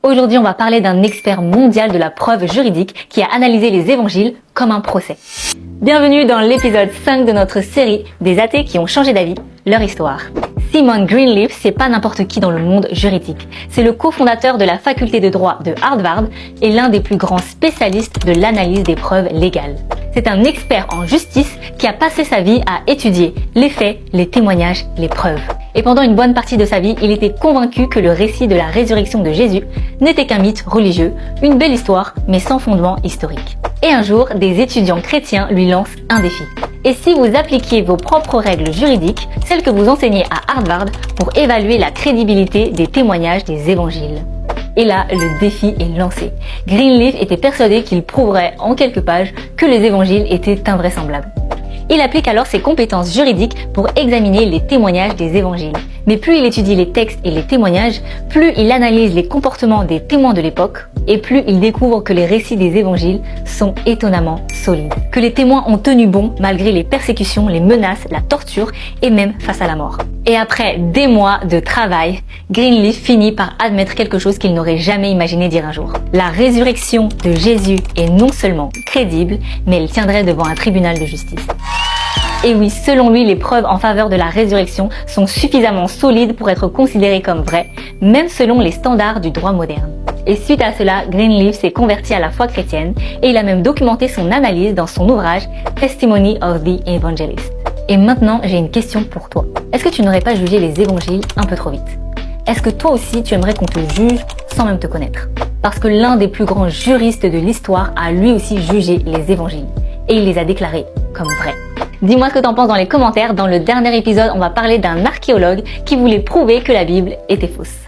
Aujourd'hui, on va parler d'un expert mondial de la preuve juridique qui a analysé les évangiles comme un procès. Bienvenue dans l'épisode 5 de notre série des athées qui ont changé d'avis, leur histoire. Simon Greenleaf, c'est pas n'importe qui dans le monde juridique. C'est le cofondateur de la faculté de droit de Harvard et l'un des plus grands spécialistes de l'analyse des preuves légales. C'est un expert en justice qui a passé sa vie à étudier les faits, les témoignages, les preuves. Et pendant une bonne partie de sa vie, il était convaincu que le récit de la résurrection de Jésus n'était qu'un mythe religieux, une belle histoire, mais sans fondement historique. Et un jour, des étudiants chrétiens lui lancent un défi. Et si vous appliquiez vos propres règles juridiques, celles que vous enseignez à Harvard, pour évaluer la crédibilité des témoignages des évangiles? Et là, le défi est lancé. Greenleaf était persuadé qu'il prouverait en quelques pages que les évangiles étaient invraisemblables. Il applique alors ses compétences juridiques pour examiner les témoignages des évangiles. Mais plus il étudie les textes et les témoignages, plus il analyse les comportements des témoins de l'époque, et plus il découvre que les récits des évangiles sont étonnamment solides. Que les témoins ont tenu bon malgré les persécutions, les menaces, la torture et même face à la mort. Et après des mois de travail, Greenleaf finit par admettre quelque chose qu'il n'aurait jamais imaginé dire un jour. La résurrection de Jésus est non seulement crédible, mais elle tiendrait devant un tribunal de justice. Et oui, selon lui, les preuves en faveur de la résurrection sont suffisamment solides pour être considérées comme vraies, même selon les standards du droit moderne. Et suite à cela, Greenleaf s'est converti à la foi chrétienne et il a même documenté son analyse dans son ouvrage Testimony of the Evangelist. Et maintenant, j'ai une question pour toi. Est-ce que tu n'aurais pas jugé les évangiles un peu trop vite? Est-ce que toi aussi, tu aimerais qu'on te juge sans même te connaître? Parce que l'un des plus grands juristes de l'histoire a lui aussi jugé les évangiles et il les a déclarés comme vrais. Dis-moi ce que t'en penses dans les commentaires. Dans le dernier épisode, on va parler d'un archéologue qui voulait prouver que la Bible était fausse.